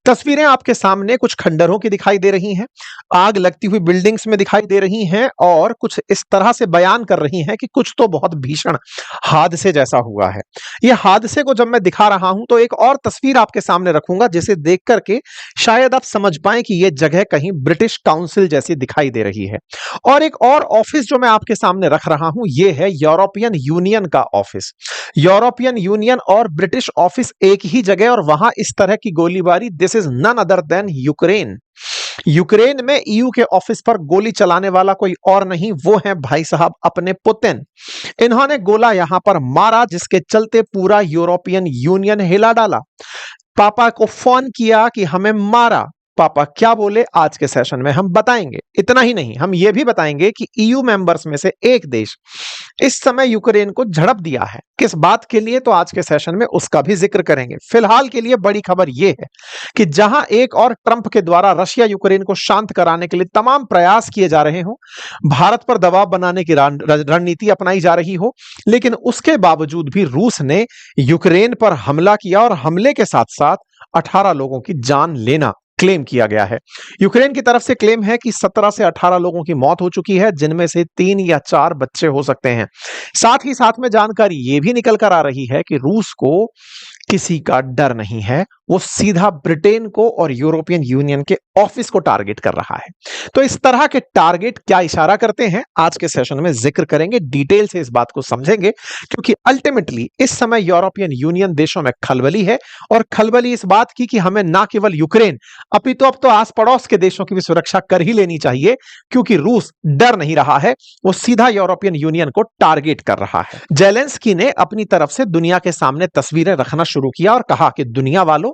तस्वीरें आपके सामने कुछ खंडरों की दिखाई दे रही हैं, आग लगती हुई बिल्डिंग्स में दिखाई दे रही हैं और कुछ इस तरह से बयान कर रही हैं कि कुछ तो बहुत भीषण हादसे जैसा हुआ है। ये हादसे को जब मैं दिखा रहा हूं तो एक और तस्वीर आपके सामने रखूंगा जिसे देख करके शायद आप समझ पाएं कि ये जगह कहीं ब्रिटिश काउंसिल जैसी दिखाई दे रही है। और एक और ऑफिस जो मैं आपके सामने रख रहा हूं ये है यूरोपियन यूनियन का ऑफिस। यूरोपियन यूनियन और ब्रिटिश ऑफिस एक ही जगह और वहां इस तरह की गोलीबारी, this is none other than Ukraine. Ukraine में ईयू के ऑफिस पर गोली चलाने वाला कोई और नहीं, वो है भाई साहब अपने पुतिन। इन्होंने गोला यहां पर मारा जिसके चलते पूरा यूरोपियन यूनियन हिला डाला। पापा को फोन किया कि हमें मारा। पापा क्या बोले आज के सेशन में हम बताएंगे। इतना ही नहीं, हम यह भी बताएंगे कि ईयू मेंबर्स में से एक देश इस समय यूक्रेन को झड़प दिया है। किस बात के लिए, तो आज के सेशन में उसका भी जिक्र करेंगे। फिलहाल के लिए बड़ी खबर यह है कि जहां एक और ट्रंप के द्वारा रशिया यूक्रेन को शांत कराने के लिए तमाम प्रयास किए जा रहे हो, भारत पर दबाव बनाने की रणनीति अपनाई जा रही हो, लेकिन उसके बावजूद भी रूस ने यूक्रेन पर हमला किया और हमले के साथ साथ 18 लोगों की जान लेना क्लेम किया गया है। यूक्रेन की तरफ से क्लेम है कि 17 से 18 लोगों की मौत हो चुकी है, जिनमें से 3 या 4 बच्चे हो सकते हैं। साथ ही साथ में जानकारी यह भी निकल कर आ रही है कि रूस को किसी का डर नहीं है, वो सीधा ब्रिटेन को और यूरोपियन यूनियन के ऑफिस को टारगेट कर रहा है। तो इस तरह के टारगेट क्या इशारा करते हैं, आज के सेशन में जिक्र करेंगे, डिटेल से इस बात को समझेंगे, क्योंकि अल्टीमेटली इस समय यूरोपियन यूनियन देशों में खलबली है। और खलबली इस बात की कि हमें ना केवल यूक्रेन अपितु अब तो आस पड़ोस के देशों की भी सुरक्षा कर ही लेनी चाहिए, क्योंकि रूस डर नहीं रहा है, वो सीधा यूरोपियन यूनियन को टारगेट कर रहा है। जेलेंस्की ने अपनी तरफ से दुनिया के सामने तस्वीरें रखना शुरू किया और कहा कि दुनिया वालों,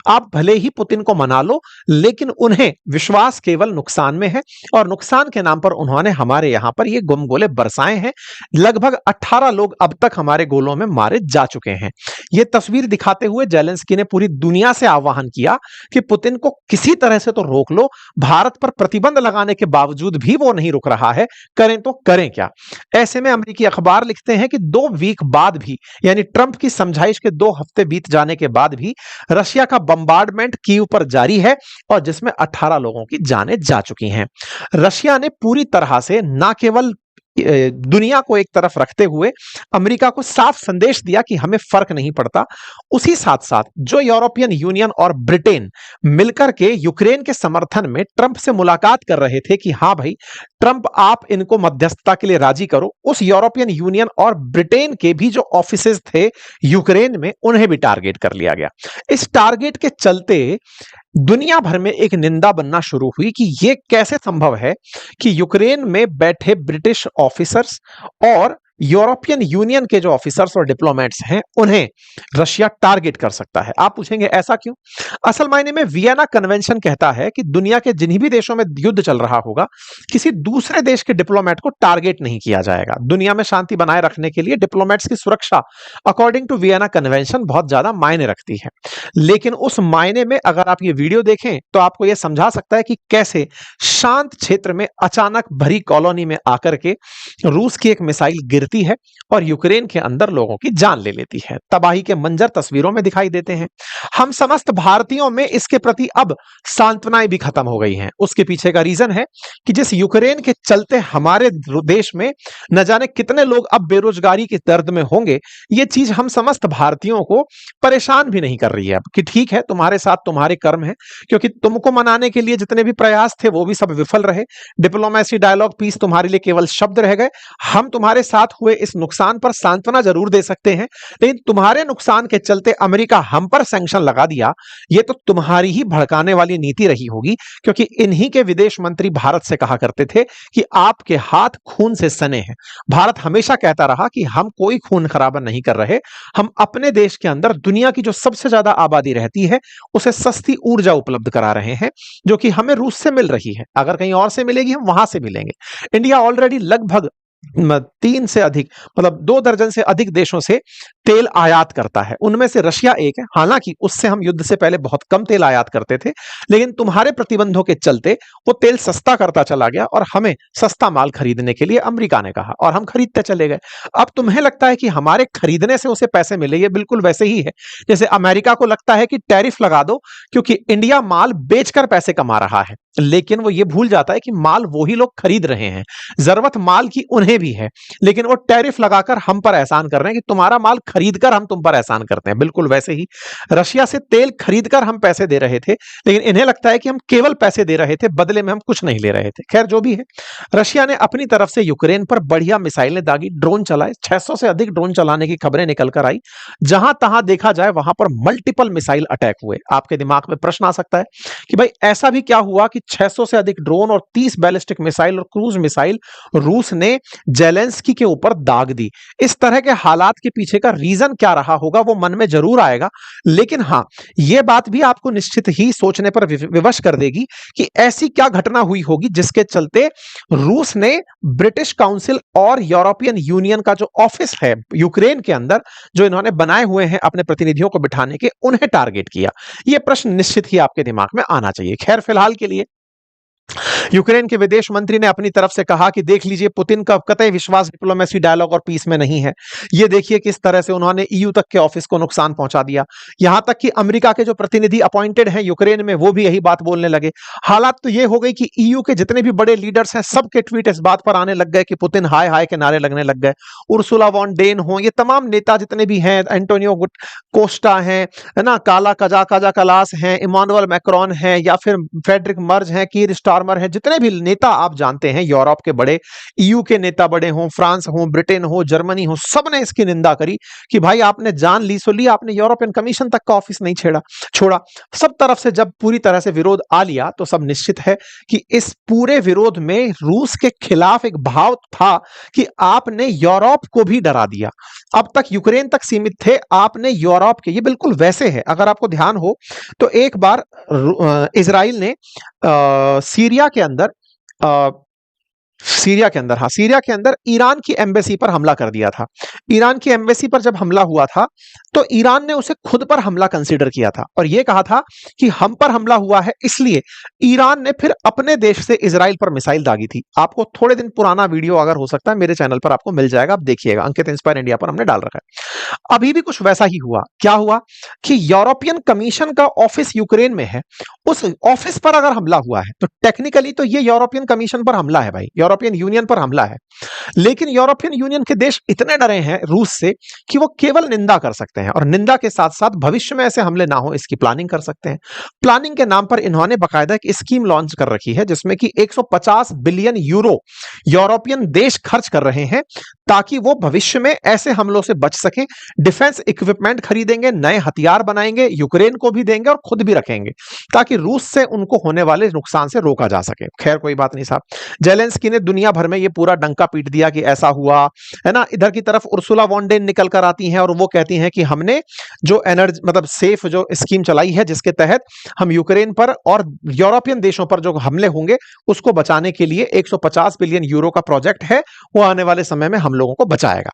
आप भले ही पुतिन को मना लो, लेकिन उन्हें विश्वास केवल नुकसान में है और नुकसान के नाम पर उन्होंने हमारे यहां पर ये गुम गोले बरसाए हैं। लगभग 18 लोग अब तक हमारे गोलों में मारे जा चुके हैं। यह तस्वीर दिखाते हुए जेलेंस्की ने पूरी दुनिया से आह्वान किया कि पुतिन को किसी तरह से तो रोक लो। भारत पर प्रतिबंध लगाने के बावजूद भी वो नहीं रुक रहा है, करें तो करें क्या। ऐसे में अमेरिकी अखबार लिखते हैं कि 2 वीक बाद भी, यानी ट्रंप की समझाइश के 2 हफ्ते बीत जाने के बाद भी रशिया का बम्बार्डमेंट कीव पर जारी है और जिसमें 18 लोगों की जानें जा चुकी हैं। रशिया ने पूरी तरह से ना केवल दुनिया को एक तरफ रखते हुए अमेरिका को साफ संदेश दिया कि हमें फर्क नहीं पड़ता, उसी साथ साथ जो यूरोपियन यूनियन और ब्रिटेन मिलकर के यूक्रेन के समर्थन में ट्रंप से मुलाकात कर रहे थे कि हां भाई ट्रंप आप इनको मध्यस्थता के लिए राजी करो, उस यूरोपियन यूनियन और ब्रिटेन के भी जो ऑफिसेज थे यूक्रेन में उन्हें भी टारगेट कर लिया गया। इस टारगेट के चलते दुनिया भर में एक निंदा बनना शुरू हुई कि यह कैसे संभव है कि यूक्रेन में बैठे ब्रिटिश ऑफिसर्स और यूरोपियन यूनियन के जो ऑफिसर्स और डिप्लोमेट्स हैं उन्हें रशिया टारगेट कर सकता है। आप पूछेंगे ऐसा क्यों? असल मायने में वियना कन्वेंशन कहता है कि दुनिया के जिन्हीं भी देशों में युद्ध चल रहा होगा, किसी दूसरे देश के डिप्लोमेट को टारगेट नहीं किया जाएगा। दुनिया में शांति बनाए रखने के लिए डिप्लोमेट्स की सुरक्षा अकॉर्डिंग टू वियना कन्वेंशन बहुत ज्यादा मायने रखती है। लेकिन उस मायने में अगर आप ये वीडियो देखें तो आपको यह समझा सकता है कि कैसे शांत क्षेत्र में अचानक भरी कॉलोनी में आकर के रूस की एक मिसाइल गिरती है और यूक्रेन के अंदर लोगों की जान ले लेती है। तबाही के मंजर तस्वीरों में दिखाई देते हैं। हम समस्त भारतीयों में इसके प्रति अब सांत्वनाएं भी खत्म हो गई हैं। उसके पीछे का रीजन है कि जिस यूक्रेन के चलते हमारे देश में न जाने कितने लोग अब बेरोजगारी के दर्द में होंगे, यह चीज हम समस्त भारतीयों को परेशान भी नहीं कर रही है अब कि ठीक है तुम्हारे साथ तुम्हारे कर्म है, क्योंकि तुमको मनाने के लिए जितने भी प्रयास थे वो भी सब विफल रहे। डिप्लोमेसी, डायलॉग, पीस तुम्हारे लिए केवल शब्द रह गए। हम तुम्हारे साथ हुए इस नुकसान पर सांत्वना जरूर दे सकते हैं, लेकिन तुम्हारे नुकसान के चलते अमेरिका हम पर सैंक्शन लगा दिया, यह तो तुम्हारी ही भड़काने वाली नीति रही होगी। क्योंकि इन्हीं के विदेश मंत्री भारत से कहा करते थे कि आपके हाथ खून से सने हैं। भारत हमेशा कहता रहा कि हम कोई खून खराबा नहीं कर रहे, हम अपने देश के अंदर दुनिया की जो सबसे ज्यादा आबादी रहती है उसे सस्ती ऊर्जा उपलब्ध करा रहे हैं, जो कि हमें रूस से मिल रही है। अगर कहीं और से मिलेगी हम वहां से मिलेंगे। इंडिया ऑलरेडी लगभग 3 से अधिक, मतलब 2 दर्जन से अधिक देशों से तेल आयात करता है। उनमें से रशिया एक है। हालांकि उससे हम युद्ध से पहले बहुत कम तेल आयात करते थे, लेकिन तुम्हारे प्रतिबंधों के चलते वो तेल सस्ता करता चला गया और हमें सस्ता माल खरीदने के लिए अमेरिका ने कहा और हम खरीदते चले गए। अब तुम्हें लगता है कि हमारे खरीदने से उसे पैसे मिले, ये बिल्कुल वैसे ही है जैसे अमेरिका को लगता है कि टैरिफ लगा दो क्योंकि इंडिया माल बेचकर पैसे कमा रहा है, लेकिन वो ये भूल जाता है कि माल वही लोग खरीद रहे हैं, जरूरत माल की उन्हें भी है, लेकिन वो टैरिफ लगाकर हम पर एहसान कर रहे हैं कि तुम्हारा माल खरीदकर हम तुम पर एहसान करते हैं। बिल्कुल वैसे ही रशिया से तेल खरीदकर हम पैसे दे रहे थे, लेकिन इन्हें लगता है कि हम केवल पैसे दे रहे थे, बदले में हम कुछ नहीं ले रहे थे। खैर जो भी है, रशिया ने अपनी तरफ से यूक्रेन पर बढ़िया मिसाइलें दागी, ड्रोन चलाए, 600 से अधिक ड्रोन चलाने की खबरें निकल कर आई। जहां तहां देखा जाए वहां पर मल्टीपल मिसाइल अटैक हुए। आपके दिमाग में प्रश्न आ सकता है कि भाई ऐसा भी क्या हुआ कि 600 से अधिक ड्रोन और 30 बैलिस्टिक मिसाइल और क्रूज मिसाइल रूस ने जेलेंस्की के ऊपर दाग दी। इस तरह के हालात के पीछे का रीजन क्या रहा होगा वो मन में जरूर आएगा, लेकिन हां, यह बात भी आपको निश्चित ही सोचने पर विवश कर देगी कि ऐसी क्या घटना हुई होगी जिसके चलते रूस ने ब्रिटिश काउंसिल और यूरोपियन यूनियन का जो ऑफिस है यूक्रेन के अंदर, जो इन्होंने बनाए हुए हैं अपने प्रतिनिधियों को बिठाने के, उन्हें टारगेट किया। यह प्रश्न निश्चित ही आपके दिमाग में आना चाहिए। खैर फिलहाल के लिए यूक्रेन के विदेश मंत्री ने अपनी तरफ से कहा कि देख लीजिए, पुतिन का कतई विश्वास डिप्लोमेसी, डायलॉग और पीस में नहीं है। ये देखिए किस तरह से उन्होंने ईयू तक के ऑफिस को नुकसान पहुंचा दिया। यहां तक कि अमेरिका के जो प्रतिनिधि अपॉइंटेड हैं यूक्रेन में, वो भी यही बात बोलने लगे। हालात तो ये हो गई कि ईयू के जितने भी बड़े लीडर्स हैं, सबके ट्वीट इस बात पर आने लग गए कि पुतिन हाय हाय के नारे लगने लग गए। उर्सुला वॉन डेन हो, ये तमाम नेता जितने भी हैं, एंटोनियो कोस्टा हैं, है ना, काला कजा कलास हैं, इमानुअल मैक्रोन हैं, या फिर फेडरिक मर्ज हैं, कीर स्टारमर हैं, जितने भी नेता आप जानते हैं यूरोप के बड़े, ईयू के नेता बड़े हों, फ्रांस हो, ब्रिटेन हो, जर्मनी हो, सबने इसकी निंदा करी कि भाई आपने जान ली सो ली, आपने यूरोपियन कमीशन तक का ऑफिस नहीं छोड़ा। सब तरफ से जब पूरी तरह से विरोध आ लिया तो सब निश्चित है कि इस पूरे विरोध में रूस के खिलाफ एक भाव था कि आपने यूरोप को भी डरा दिया। अब तक यूक्रेन तक सीमित थे, आपने यूरोप के, ये बिल्कुल वैसे है, अगर आपको ध्यान हो तो एक बार इजराइल ने सीरिया के अंदर सीरिया के अंदर ईरान की एम्बेसी पर हमला कर दिया था। ईरान की एम्बेसी पर जब हमला हुआ था तो ईरान ने उसे खुद पर हमला कंसीडर किया था और यह कहा था कि हम पर हमला हुआ है, इसलिए ईरान ने फिर अपने देश से इजराइल पर मिसाइल दागी थी। आपको थोड़े दिन पुराना वीडियो अगर हो सकता है मेरे चैनल पर आपको मिल जाएगा, आप देखिएगा, अंकित इंस्पायर इंडिया पर हमने डाल रखा है। अभी भी कुछ वैसा ही हुआ। क्या हुआ कि यूरोपियन कमीशन का ऑफिस यूक्रेन में है, उस ऑफिस पर अगर हमला हुआ है तो टेक्निकली तो ये यूरोपियन कमीशन पर हमला है भाई, यूरोपियन यूनियन पर हमला है। लेकिन यूरोपियन यूनियन के देश इतने डरे हैं रूस से कि वो केवल निंदा कर सकते हैं और निंदा के साथ साथ भविष्य में ऐसे हमले ना हो इसकी प्लानिंग कर सकते हैं। प्लानिंग के नाम पर इन्होंने बाकायदा एक स्कीम लॉन्च कर रखी है जिसमें कि 150 बिलियन यूरो यूरोपियन देश खर्च कर रहे हैं ताकि वो भविष्य में ऐसे हमलों से बच सकें। डिफेंस इक्विपमेंट खरीदेंगे, नए हथियार बनाएंगे, यूक्रेन को भी देंगे और खुद भी रखेंगे ताकि रूस से उनको होने वाले नुकसान से रोका जा सके। खैर कोई बात नहीं साहब, जेलेंस्की ने दुनिया भर में ये पूरा डंका पीट दिया कि ऐसा हुआ है ना। इधर की तरफ उर्सुला वॉन डेन निकल कर आती हैं और वो कहती हैं कि हमने जो एनर्जी मतलब सेफ जो स्कीम चलाई है जिसके तहत हम यूक्रेन पर और यूरोपियन देशों पर जो हमले होंगे उसको बचाने के लिए 150 बिलियन यूरो का प्रोजेक्ट है, वो आने वाले समय में हम लोगों को बचाएगा।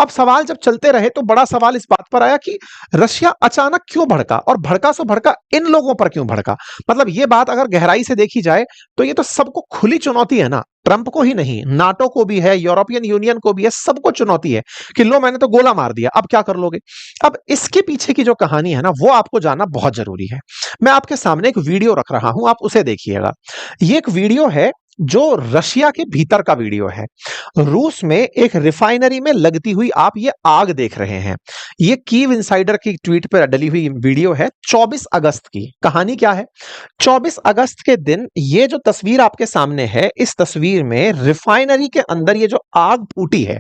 अब सवाल जब चलते रहे तो बड़ा सवाल इस बात पर आया कि रशिया अचानक क्यों भड़का और भड़का सो भड़का इन लोगों पर क्यों भड़का। मतलब ये बात अगर गहराई से देखी जाए तो ये तो सबको खुली चुनौती है ना, ट्रंप को ही नहीं, नाटो को भी है, यूरोपियन यूनियन को भी है, सबको चुनौती है कि लो मैंने तो गोला मार दिया, अब क्या कर लोगे। अब इसके पीछे की जो कहानी है ना वो आपको जानना बहुत जरूरी है। मैं आपके सामने एक वीडियो रख रहा हूं, आप उसे देखिएगा। ये एक वीडियो है जो रशिया के भीतर का वीडियो है। रूस में एक रिफाइनरी में लगती हुई आप ये आग देख रहे हैं। ये कीव इनसाइडर की ट्वीट पर डली हुई वीडियो है 24 अगस्त की। कहानी क्या है, 24 अगस्त के दिन ये जो तस्वीर आपके सामने है, इस तस्वीर में रिफाइनरी के अंदर ये जो आग फूटी है,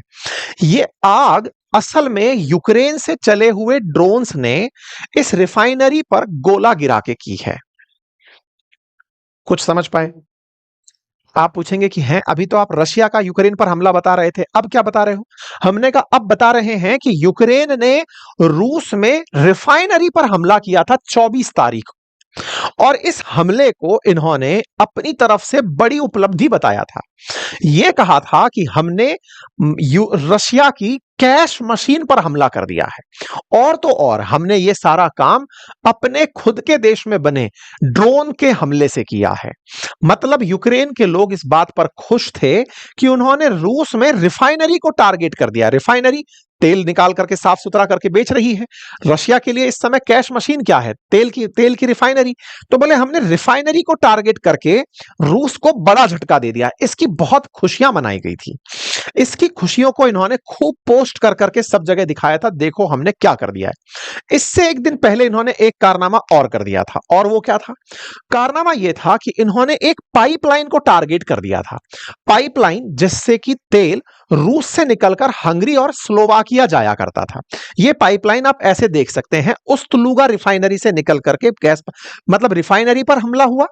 ये आग असल में यूक्रेन से चले हुए ड्रोन्स ने इस रिफाइनरी पर गोला गिरा के की है। कुछ समझ पाए? आप पूछेंगे कि हैं अभी तो आप रशिया का यूक्रेन पर हमला बता रहे थे, अब क्या बता रहे हो। हमने कहा अब बता रहे हैं कि यूक्रेन ने रूस में रिफाइनरी पर हमला किया था 24 तारीख। और इस हमले को इन्होंने अपनी तरफ से बड़ी उपलब्धि बताया था। ये कहा था कि हमने रशिया की कैश मशीन पर हमला कर दिया है, और तो और हमने ये सारा काम अपने खुद के देश में बने ड्रोन के हमले से किया है। मतलब यूक्रेन के लोग इस बात पर खुश थे कि उन्होंने रूस में रिफाइनरी को टारगेट कर दिया। रिफाइनरी तेल निकाल करके साफ सुथरा करके बेच रही है। रशिया के लिए इस समय कैश मशीन क्या है? तेल की रिफाइनरी। तो बोले हमने रिफाइनरी को टारगेट करके रूस को बड़ा झटका दे दिया। इसकी बहुत खुशियां मनाई गई थी। इसकी खुशियों को इन्होंने खूब पोस्ट कर करके सब जगह दिखाया था, देखो हमने क्या कर दिया है। इससे एक दिन पहले इन्होंने एक कारनामा और कर दिया था, और वो क्या था? कारनामा यह था कि इन्होंने एक पाइपलाइन को टारगेट कर दिया था। पाइपलाइन जिससे कि तेल रूस से निकलकर हंगरी और स्लोवाकिया जाया करता था। यह पाइपलाइन आप ऐसे देख सकते हैं, उस्तलुगा रिफाइनरी से निकल करके गैस, मतलब रिफाइनरी पर हमला हुआ।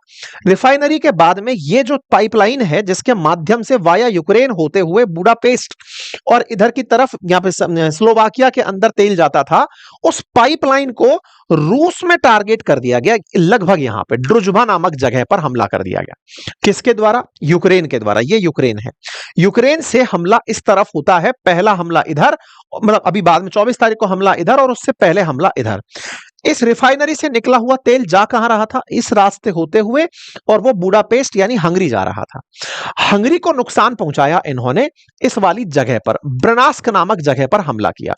रिफाइनरी के बाद में यह जो पाइपलाइन है जिसके माध्यम से वाया यूक्रेन होते हुए बुडापेस्ट और इधर की तरफ यहां पे स्लोवाकिया के अंदर तेल जाता था, उस पाइपलाइन को रूस में टारगेट कर दिया गया। लगभग यहां पे ड्रुजबा नामक जगह पर हमला कर दिया गया। किसके द्वारा? यूक्रेन के द्वारा। ये यूक्रेन है। यूक्रेन से हमला इस तरफ होता है, पहला हमला इधर, मतलब अभी बाद में 24 तारीख को हमला इधर, और उससे पहले हमला इधर। इस रिफाइनरी से निकला हुआ तेल जा कहां रहा था? इस रास्ते होते हुए, और वो बुडापेस्ट यानी हंगरी जा रहा था। हंगरी को नुकसान पहुंचाया इन्होंने इस वाली जगह पर, ब्रनास्क नामक जगह पर हमला किया।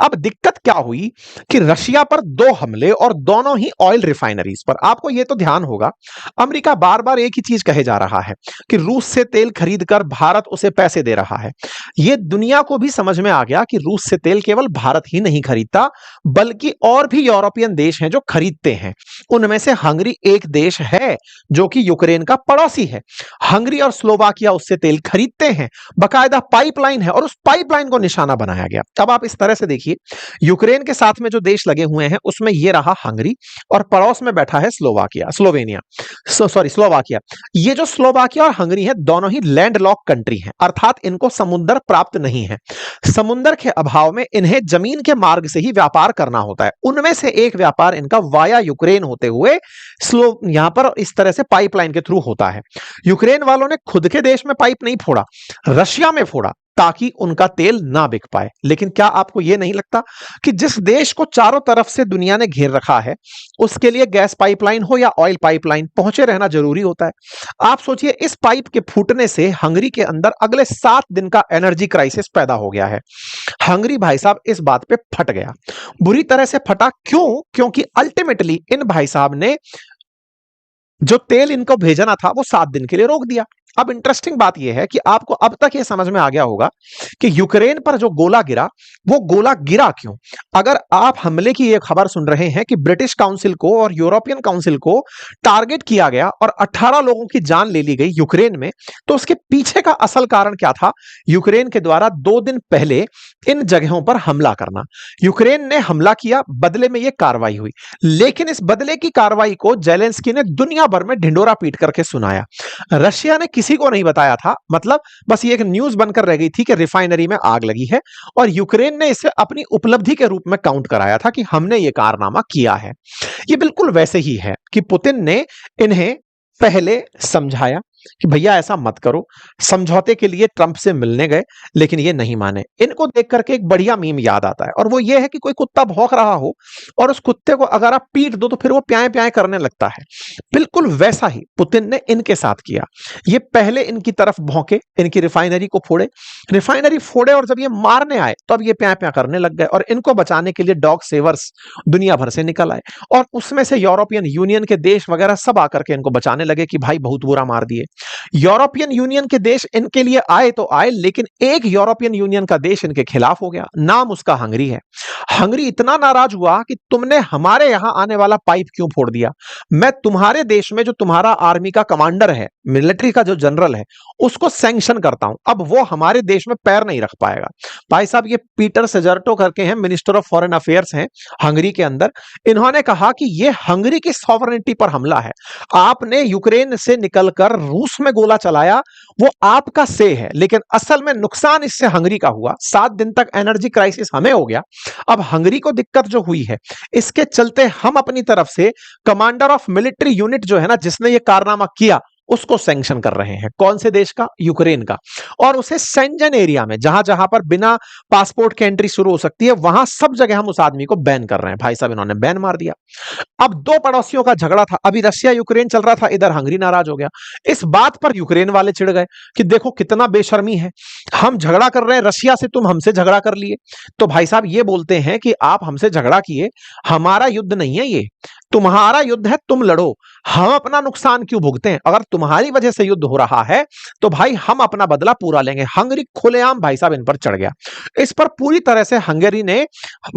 अब दिक्कत क्या हुई कि रशिया पर 2 हमले, और दोनों ही ऑयल रिफाइनरीज पर। आपको यह तो ध्यान होगा, अमेरिका बार बार एक ही चीज कहे जा रहा है कि रूस से तेल खरीदकर भारत उसे पैसे दे रहा है। यह दुनिया को भी समझ में आ गया कि रूस से तेल केवल भारत ही नहीं खरीदता, बल्कि और भी यूरोपियन देश हैं जो खरीदते हैं। उनमें से हंगरी एक देश है जो कि यूक्रेन का पड़ोसी है। हंगरी और स्लोवाकिया उससे तेल खरीदते हैं, बकायदा पाइपलाइन है, और उस पाइपलाइन को निशाना बनाया गया। अब आप इस तरह से देखिए, यूक्रेन के साथ में जो देश लगे हुए हैं उसमें यह रहा हंगरी, और पड़ोस में बैठा है स्लोवाकिया। ये जो स्लोवाकिया और हंगरी है, दोनों ही लैंडलॉक कंट्री हैं, अर्थात इनको समुद्र प्राप्त नहीं है। समुद्र के अभाव में इन्हें जमीन के मार्ग से ही व्यापार करना होता है। उनमें से एक व्यापार इनका वाया यूक्रेन होते हुए यहां पर इस तरह से पाइपलाइन के थ्रू होता है। यूक्रेन वालों ने खुद के देश में पाइप नहीं फोड़ा, रशिया में फोड़ा, ताकि उनका तेल ना बिक पाए। लेकिन क्या आपको यह नहीं लगता कि जिस देश को चारों तरफ से दुनिया ने घेर रखा है, उसके लिए गैस पाइपलाइन हो या ऑयल पाइपलाइन, पहुंचे रहना जरूरी होता है। आप सोचिए, इस पाइप के फूटने से हंगरी के अंदर अगले 7 दिन का एनर्जी क्राइसिस पैदा हो गया है। हंगरी भाई साहब इस बात पे फट गया, बुरी तरह से फटा। क्यों? क्योंकि अल्टीमेटली इन भाई साहब ने जो तेल इनको भेजना था वो 7 दिन के लिए रोक दिया। अब इंटरेस्टिंग बात यह है कि आपको अब तक यह समझ में आ गया होगा कि यूक्रेन पर जो गोला गिरा, वो गोला गिरा क्यों। अगर आप हमले की यह खबर सुन रहे हैं कि ब्रिटिश काउंसिल को और यूरोपियन काउंसिल को टारगेट किया गया और 18 लोगों की जान ले ली गई यूक्रेन में, तो उसके पीछे का असल कारण क्या था? यूक्रेन के द्वारा 2 दिन पहले इन जगहों पर हमला करना। यूक्रेन ने हमला किया, बदले में यह कार्रवाई हुई, लेकिन इस बदले की कार्रवाई को जेलेंस्की ने दुनिया भर में ढिंडोरा पीट करके सुनाया। रशिया ने किसी को नहीं बताया था, मतलब बस ये एक न्यूज बनकर रह गई थी कि रिफाइनरी में आग लगी है, और यूक्रेन ने इसे अपनी उपलब्धि के रूप में काउंट कराया था कि हमने ये कारनामा किया है। ये बिल्कुल वैसे ही है कि पुतिन ने इन्हें पहले समझाया कि भैया ऐसा मत करो। समझौते के लिए ट्रंप से मिलने गए, लेकिन ये नहीं माने। इनको देख करके एक बढ़िया मीम याद आता है, और वो ये है कि कोई कुत्ता भौंक रहा हो और उस कुत्ते को अगर आप पीट दो तो फिर वो प्याए प्याए करने लगता है। बिल्कुल वैसा ही पुतिन ने इनके साथ किया। ये पहले इनकी तरफ भौंके, इनकी रिफाइनरी को फोड़े, रिफाइनरी फोड़े, और जब ये मारने आए तो अब ये प्याए प्याए करने लग गए, और इनको बचाने के लिए डॉग सेवर्स दुनिया भर से निकल आए, और उसमें से यूरोपियन यूनियन के देश वगैरह सब आकर के इनको बचाने लगे कि भाई बहुत बुरा मार दिए। यूरोपियन यूनियन के देश इनके लिए आए तो आए, लेकिन एक यूरोपियन यूनियन का देश इनके खिलाफ हो गया। नाम उसका हंगरी है। हंगरी इतना नाराज हुआ कि तुमने हमारे यहां आने वाला पाइप क्यों फोड़ दिया? मैं तुम्हारे देश में जो तुम्हारा आर्मी का कमांडर है, मिलिट्री का जो जनरल है, उसको सैंक्शन करता हूं। अब वो हमारे देश में पैर नहीं रख पाएगा। भाई साहब, ये पीटर सेजर्टो करके हैं, मिनिस्टर ऑफ फॉरेन अफेयर्स हैं हंगरी के अंदर। इन्होंने कहा कि यह हंगरी की सॉवरेनिटी पर हमला है। आपने यूक्रेन से निकलकर रूस में गोला चलाया वो आपका से है, लेकिन असल में नुकसान इससे हंगरी का हुआ। 7 दिन तक एनर्जी क्राइसिस हमें हो गया। अब हंगरी को दिक्कत जो हुई है, इसके चलते हम अपनी तरफ से कमांडर ऑफ मिलिट्री यूनिट जो है ना, जिसने ये कारनामा किया, उसको सैंक्शन कर रहे हैं। कौन से देश का? यूक्रेन का। और उसे सेंजन एरिया में, जहां जहां पर बिना पासपोर्ट के एंट्री शुरू हो सकती है, वहां सब जगह हम उस आदमी को बैन कर रहे हैं। भाई साहब, इन्होंने बैन मार दिया। अब दो पड़ोसियों का झगड़ा था, अभी रशिया यूक्रेन चल रहा था, इधर हंगरी नाराज हो गया। इस बात पर यूक्रेन वाले चिढ़ गए कि देखो कितना बेशर्मी है, हम झगड़ा कर रहे हैं रशिया से, तुम हमसे झगड़ा कर लिए। तो भाई साहब ये बोलते हैं कि आप हमसे झगड़ा किए, हमारा युद्ध नहीं है ये, तुम्हारा युद्ध है, तुम लड़ो, हम अपना नुकसान क्यों भुगते हैं? अगर तुम्हारी वजह से युद्ध हो रहा है तो भाई हम अपना बदला पूरा लेंगे। हंगरी खुलेआम भाई साहब इन पर चढ़ गया। इस पर पूरी तरह से हंगरी ने,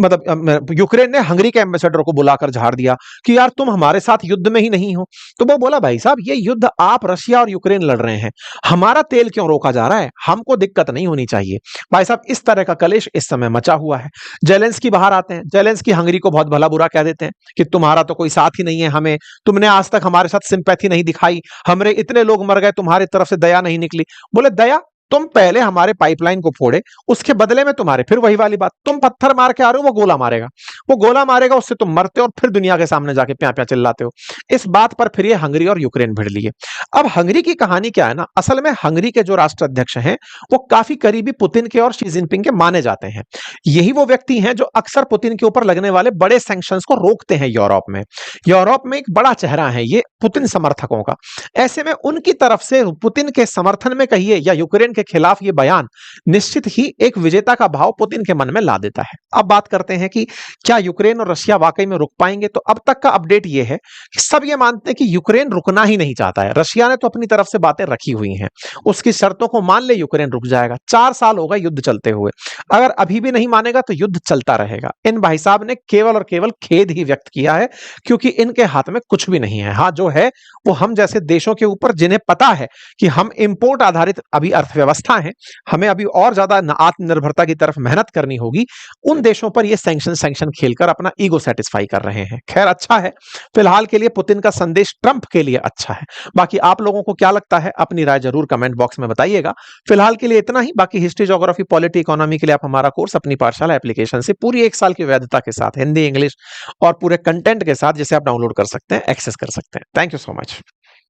मतलब यूक्रेन ने हंगरी के एम्बेसडर को बुलाकर झाड़ दिया कि यार तुम हमारे साथ युद्ध में ही नहीं हो। तो वो बोला भाई साहब ये युद्ध आप रशिया और यूक्रेन लड़ रहे हैं, हमारा तेल क्यों रोका जा रहा है? हमको दिक्कत नहीं होनी चाहिए। भाई साहब इस तरह का कलेश इस समय मचा हुआ है। जेलेंस्की बाहर आते हैं, जेलेंस्की हंगरी को बहुत भला बुरा कह देते हैं कि तुम्हारा तो कोई साथ ही नहीं है, हमें तुमने आज तक हमारे साथ सिंपैथी नहीं दिखाई, हमरे इतने लोग मर गए, तुम्हारी तरफ से दया नहीं निकली। बोले दया? तुम पहले हमारे पाइपलाइन को फोड़े, उसके बदले में तुम्हारे, फिर वही वाली बात, तुम पत्थर मार के आ रहे हो, वो गोला मारेगा, वो गोला मारेगा, उससे तुम मरते हो और फिर दुनिया के सामने जाके प्या प्या चिल्लाते हो। इस बात पर फिर ये हंगरी और यूक्रेन भिड़ लिए। अब हंगरी की कहानी क्या है ना, असल में हंगरी के जो राष्ट्राध्यक्ष हैं वो काफी करीबी पुतिन के और शी जिनपिंग के माने जाते हैं। यही वो व्यक्ति हैं जो अक्सर पुतिन के ऊपर लगने वाले बड़े सैंक्शंस को रोकते हैं यूरोप में। यूरोप में एक बड़ा चेहरा है ये पुतिन समर्थकों का। ऐसे में उनकी तरफ से पुतिन के समर्थन में कहिए या यूक्रेन के खिलाफ ये बयान निश्चित ही एक विजेता का भाव पुतिन के मन में ला देता है। अब बात करते हैं कि क्या यूक्रेन और रशिया वाकई में रुक पाएंगे? तो अब तक का अपडेट ये है कि सब ये मानते हैं कि यूक्रेन रुकना ही नहीं चाहता है। रशिया ने तो अपनी तरफ से बातें रखी हुई हैं, उसकी शर्तों को मान ले यूक्रेन रुक जाएगा। 4 साल हो गए युद्ध चलते हुए, अगर अभी भी नहीं मानेगा तो युद्ध चलता रहेगा। इन भाई साहब ने केवल और केवल खेद ही व्यक्त किया है, क्योंकि इनके हाथ में कुछ भी नहीं है। हाँ जो है वो हम जैसे देशों के ऊपर, जिन्हें पता है कि हम इंपोर्ट आधारित अभी अर्थव्यवस्था है, हमें अभी और ज्यादा आत्मनिर्भरता की तरफ मेहनत करनी होगी, उन देशों पर ये सैंक्शन खेलकर अपना ईगो सेटिस्फाई कर रहे हैं। खैर अच्छा है, फिलहाल के लिए पुतिन का संदेश ट्रंप के लिए अच्छा है। बाकी आप लोगों को क्या लगता है, अपनी राय जरूर कमेंट बॉक्स में बताइएगा। फिलहाल के लिए इतना ही। बाकी हिस्ट्री, ज्योग्राफी, पॉलिटी, इकोनॉमी के लिए आप हमारा कोर्स अपनी पाठशाला एप्लीकेशन से पूरी 1 साल की वैधता के साथ हिंदी, इंग्लिश और पूरे कंटेंट के साथ, जिसे आप डाउनलोड कर सकते हैं, एक्सेस कर सकते हैं। Thank you so much.